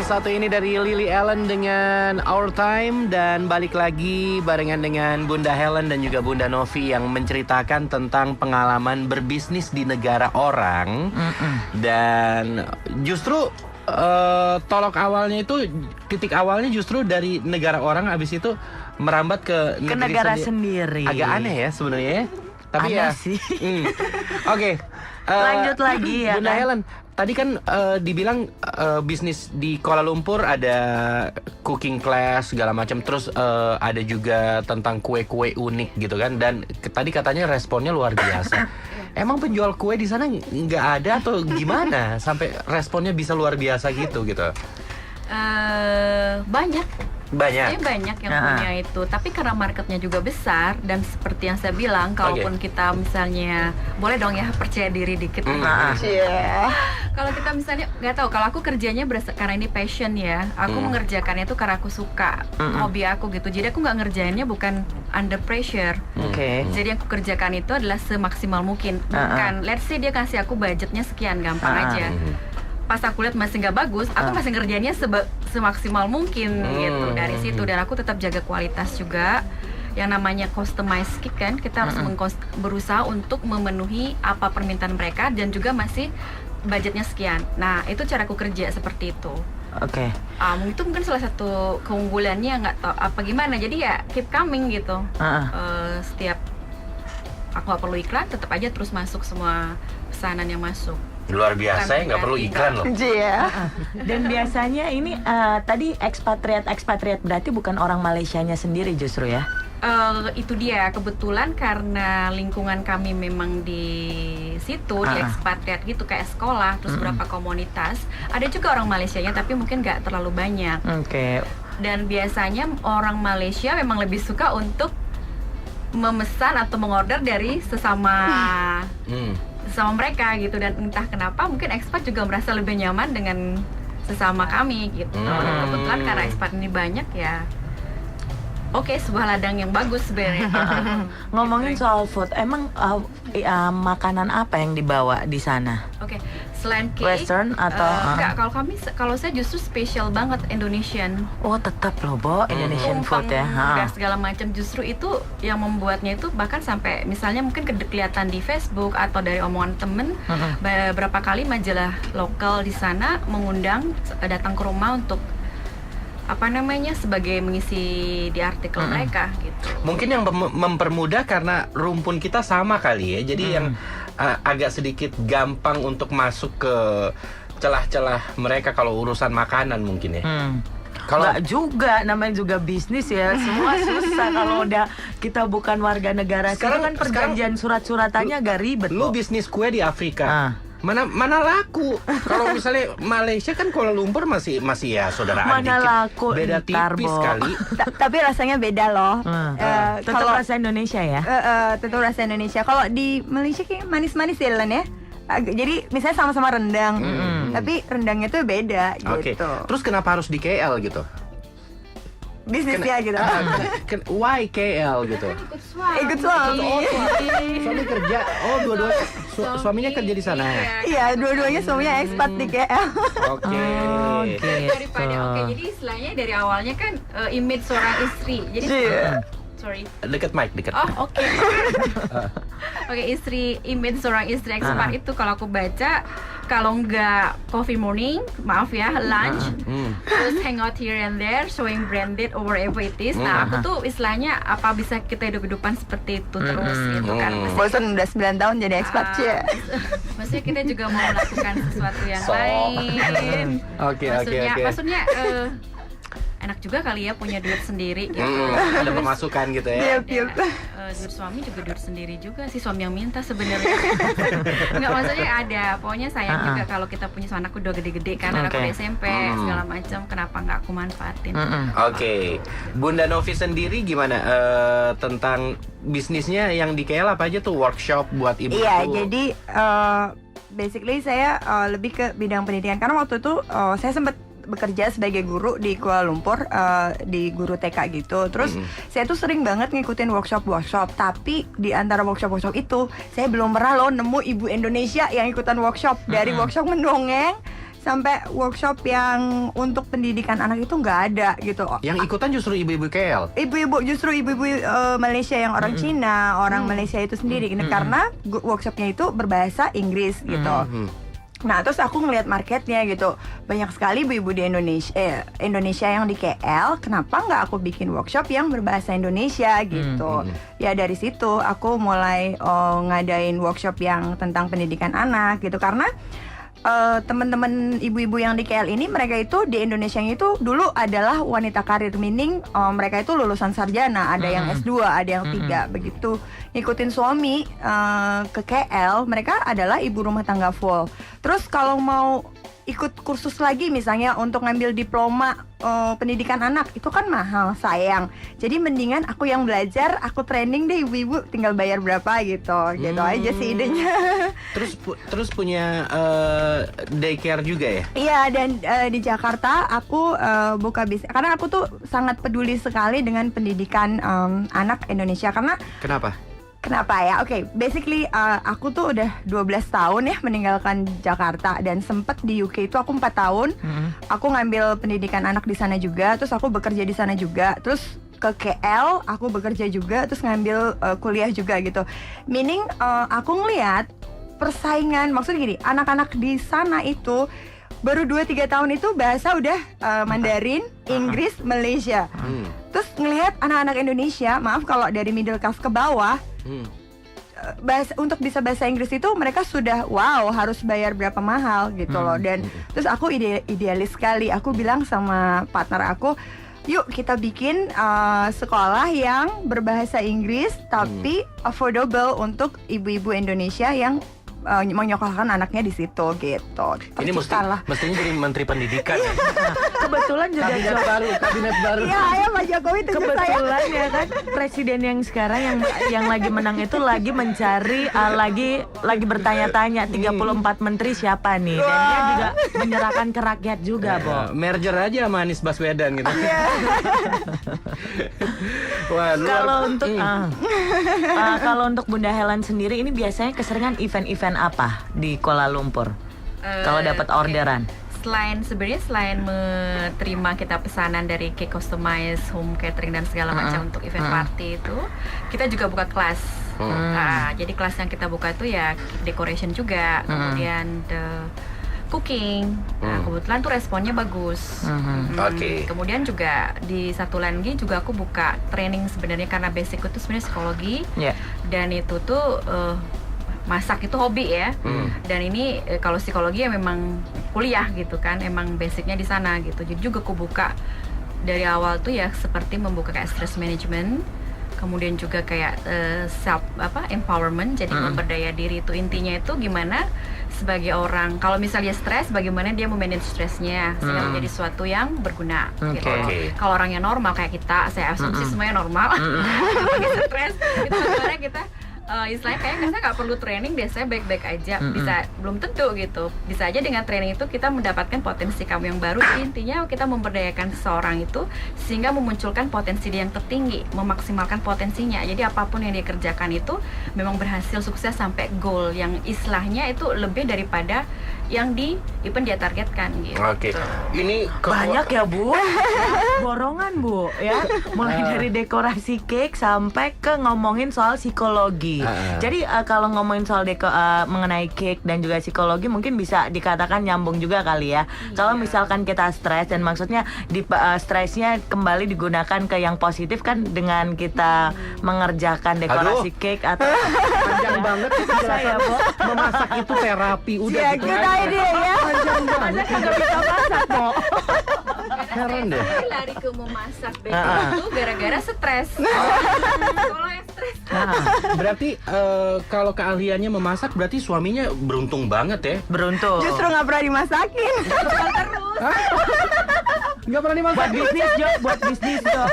satu ini dari Lily Allen dengan Our Time. Dan balik lagi barengan dengan Bunda Helen dan juga Bunda Novi yang menceritakan tentang pengalaman berbisnis di negara orang. Dan justru tolok awalnya itu, titik awalnya justru dari negara orang, habis itu merambat ke negara sendiri. Agak aneh ya sebenarnya ya. Tapi aneh ya sih. Oke. Lanjut lagi ya Bunda kan? Helen, tadi kan dibilang bisnis di Kuala Lumpur ada cooking class segala macam, terus ada juga tentang kue-kue unik gitu kan, dan tadi katanya responnya luar biasa. Emang penjual kue di sana nggak ada atau gimana sampai responnya bisa luar biasa gitu? Banyak Banyak yang punya itu, tapi karena marketnya juga besar dan seperti yang saya bilang, kalaupun kita misalnya boleh dong ya percaya diri dikit. Kalau kita misalnya nggak tahu, kalau aku kerjanya karena ini passion ya, aku mengerjakannya itu karena aku suka, hobi aku gitu. Jadi aku nggak ngerjainnya bukan under pressure. Jadi yang aku kerjakan itu adalah semaksimal mungkin. Bukan, let's say dia kasih aku budgetnya sekian, gampang aja. Pas aku lihat masih nggak bagus, aku masih ngerjainnya semaksimal mungkin gitu dari situ. Dan aku tetap jaga kualitas juga. Yang namanya customize cake kan, kita harus berusaha untuk memenuhi apa permintaan mereka dan juga masih budgetnya sekian. Nah itu cara aku kerja seperti itu. Itu mungkin salah satu keunggulannya, nggak tahu apa gimana. Jadi ya keep coming gitu. Setiap aku nggak perlu iklan, tetap aja terus masuk semua pesanan yang masuk. Luar biasa ya, nggak perlu iklan loh. Dan biasanya ini tadi ekspatriat berarti bukan orang Malaysianya sendiri justru ya? Itu dia, kebetulan karena lingkungan kami memang di situ, di ekspatriat gitu, kayak sekolah, terus beberapa komunitas. Ada juga orang Malaysianya tapi mungkin nggak terlalu banyak. Dan biasanya orang Malaysia memang lebih suka untuk memesan atau mengorder dari sesama mereka gitu, dan entah kenapa mungkin ekspat juga merasa lebih nyaman dengan sesama kami gitu. Dan kebetulan karena ekspat ini banyak ya, sebuah ladang yang bagus sebenarnya. Ngomongin soal food, emang makanan apa yang dibawa di sana? Selain cake, Western atau enggak, kalau saya justru spesial banget Indonesian. Tetap loh Bo, Indonesian food ya. Segala macam, justru itu yang membuatnya itu, bahkan sampai misalnya mungkin kelihatan di Facebook atau dari omongan temen, beberapa kali majalah lokal di sana mengundang datang ke rumah untuk sebagai mengisi di artikel mereka gitu. Mungkin yang mempermudah karena rumpun kita sama kali ya. Jadi yang agak sedikit gampang untuk masuk ke celah-celah mereka kalau urusan makanan mungkin ya. Kalau juga namanya juga bisnis ya, semua susah kalau udah kita bukan warga negara. Sekarang kan perjanjian surat-suratannya agak ribet. Lu bisnis kue di Afrika. Mana laku. Kalau misalnya Malaysia kan Kuala Lumpur masih ya saudaraan mana dikit. Laku, beda tipis kali. Tapi rasanya beda loh. Tetap rasa Indonesia ya. Tetap rasa Indonesia. Kalau di Malaysia kayak manis-manis ya Len ya. Jadi misalnya sama-sama rendang, tapi rendangnya tuh beda gitu. Terus kenapa harus di KL gitu? Bisnisnya gitu. Why KL gitu? Ikut suami. Suami kerja. Dua-duanya suaminya kerja di sana. Iya, dua-duanya suaminya ekspat di KL. Jadi istilahnya dari awalnya kan image seorang istri. Jadi Dekat mic. Istri, image seorang istri ekspat itu kalau aku baca, kalau nggak coffee morning, maaf ya, lunch, terus hang out here and there, showing branded or whatever it is. Nah, aku tuh istilahnya apa bisa kita hidup-hidupan seperti itu terus gitu kan. Bosan udah 9 tahun jadi ekspat ya. Maksudnya kita juga mau melakukan sesuatu yang lain. Maksudnya enak juga kali ya punya duit sendiri gitu. Ada pemasukan gitu ya. Duit suami juga duit sendiri juga sih, suami yang minta sebenarnya. Nggak, maksudnya ada, pokoknya sayang juga kalau kita punya anak udah gede-gede kan, anak udah SMP segala macam, kenapa nggak aku manfaatin. Bunda Novi sendiri gimana tentang bisnisnya yang di KL, apa aja tuh, workshop buat ibu? Iya, jadi basically saya lebih ke bidang pendidikan, karena waktu itu saya sempat bekerja sebagai guru di Kuala Lumpur, di guru TK gitu. Terus saya tuh sering banget ngikutin workshop. Tapi di antara workshop itu saya belum pernah loh nemu ibu Indonesia yang ikutan workshop. Dari workshop mendongeng sampai workshop yang untuk pendidikan anak itu nggak ada gitu. Yang ikutan justru ibu-ibu KL. Justru ibu-ibu Malaysia yang orang Cina, orang Malaysia itu sendiri gitu, karena workshopnya itu berbahasa Inggris gitu. Nah, terus aku ngelihat marketnya gitu, banyak sekali ibu-ibu di Indonesia yang di KL. Kenapa nggak aku bikin workshop yang berbahasa Indonesia gitu? Ya dari situ aku mulai ngadain workshop yang tentang pendidikan anak gitu, karena teman-teman ibu-ibu yang di KL ini, mereka itu di Indonesia itu dulu adalah wanita karir, meaning mereka itu lulusan sarjana, ada yang S2, ada yang 3, begitu ngikutin suami ke KL, mereka adalah ibu rumah tangga full. Terus kalau mau ikut kursus lagi misalnya untuk ngambil diploma pendidikan anak, itu kan mahal, sayang. Jadi mendingan aku yang belajar, aku training deh ibu-ibu, tinggal bayar berapa gitu. Gitu aja sih idenya. Terus punya daycare juga ya? Iya, dan di Jakarta aku buka bisnis, karena aku tuh sangat peduli sekali dengan pendidikan anak Indonesia. Kenapa ya? Oke, basically aku tuh udah 12 tahun ya meninggalkan Jakarta, dan sempet di UK itu aku 4 tahun. Aku ngambil pendidikan anak di sana juga, terus aku bekerja di sana juga, terus ke KL aku bekerja juga, terus ngambil kuliah juga gitu. Meaning aku ngeliat persaingan, maksudnya gini, anak-anak di sana itu baru 2-3 tahun itu bahasa udah Mandarin, Inggris, Malaysia. Terus ngelihat anak-anak Indonesia, maaf kalau dari middle class ke bawah, untuk bisa bahasa Inggris itu mereka sudah harus bayar berapa mahal gitu loh. Dan terus aku idealis sekali, aku bilang sama partner aku, yuk kita bikin sekolah yang berbahasa Inggris tapi affordable untuk ibu-ibu Indonesia yang menyekolahkan anaknya di situ gitu. Ini mestinya jadi Menteri Pendidikan ya. Kebetulan juga kabinet baru. Iya, ya Pak Jokowi tunjuk saya. Kebetulan ya kan, presiden yang sekarang yang lagi menang itu lagi mencari lagi bertanya-tanya 34 menteri siapa nih, dan dia juga menyerahkan ke rakyat juga, Bo. Merger aja sama Anies Baswedan gitu. Wah, kalau untuk Bunda Helen sendiri ini biasanya keseringan event-event apa di Kuala Lumpur kalau dapat orderan? Selain menerima kita pesanan dari cake customize, home catering dan segala macam untuk event party itu, kita juga buka kelas. Jadi kelas yang kita buka itu ya decoration juga, kemudian cooking. Nah, kebetulan tuh responnya bagus. Kemudian juga di satu lagi juga aku buka training, sebenarnya karena basic itu sebenarnya psikologi. Dan itu tuh masak itu hobi ya. Dan ini kalau psikologi ya memang kuliah gitu kan, emang basicnya di sana gitu. Jadi juga aku buka dari awal tuh ya seperti membuka kayak stress management, kemudian juga kayak empowerment, jadi memberdaya diri. Itu intinya itu gimana sebagai orang kalau misalnya stres, bagaimana dia memanage stresnya sehingga menjadi sesuatu yang berguna gitu. Kalau orangnya normal kayak kita, saya asumsi semuanya normal. Bagi stres itu sebenarnya kita istilahnya kayaknya saya nggak perlu training deh, saya baik-baik aja. Bisa, belum tentu gitu. Bisa aja dengan training itu kita mendapatkan potensi kamu yang baru. Intinya kita memberdayakan seseorang itu sehingga memunculkan potensi dia yang tertinggi, memaksimalkan potensinya. Jadi apapun yang dia kerjakan itu memang berhasil sukses sampai goal yang istilahnya itu lebih daripada yang dia targetkan gitu. Ini banyak ya Bu, borongan Bu ya, mulai dari dekorasi cake sampai ke ngomongin soal psikologi. Jadi kalau ngomongin soal mengenai cake dan juga psikologi mungkin bisa dikatakan nyambung juga kali ya. Kalau misalkan kita stres, dan maksudnya stresnya kembali digunakan ke yang positif kan dengan kita mengerjakan dekorasi cake atau panjang banget ya Bu. Memasak itu terapi udah gitu aja. Idea ya. Masa kagak bisa masak Po. Heran deh. Saya lari ke memasak itu gara-gara stres. Kalau yang stres. Berarti kalau keahliannya memasak berarti suaminya beruntung banget ya. Beruntung. Justru nggak pernah dimasakin. Terus. Nggak pernah dimasak. Buat bisnis Jo.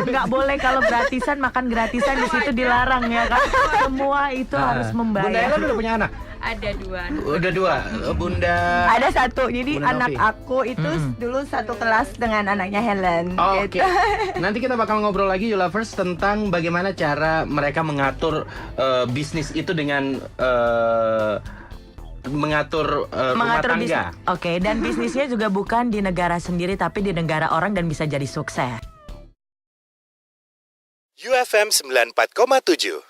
Nggak boleh kalau gratisan, makan gratisan di situ dilarang ya kan. Semua itu harus Bunda membayar. Helen udah punya anak? Ada 2. Udah 2. Bunda. Ada 1. Jadi Bunda anak Novi. aku itu dulu satu kelas dengan anaknya Helen. Oke. Nanti kita bakal ngobrol lagi You Lovers tentang bagaimana cara mereka mengatur bisnis itu dengan mengatur rumah tangga. Oke, dan bisnisnya juga bukan di negara sendiri tapi di negara orang dan bisa jadi sukses. UFM 94,7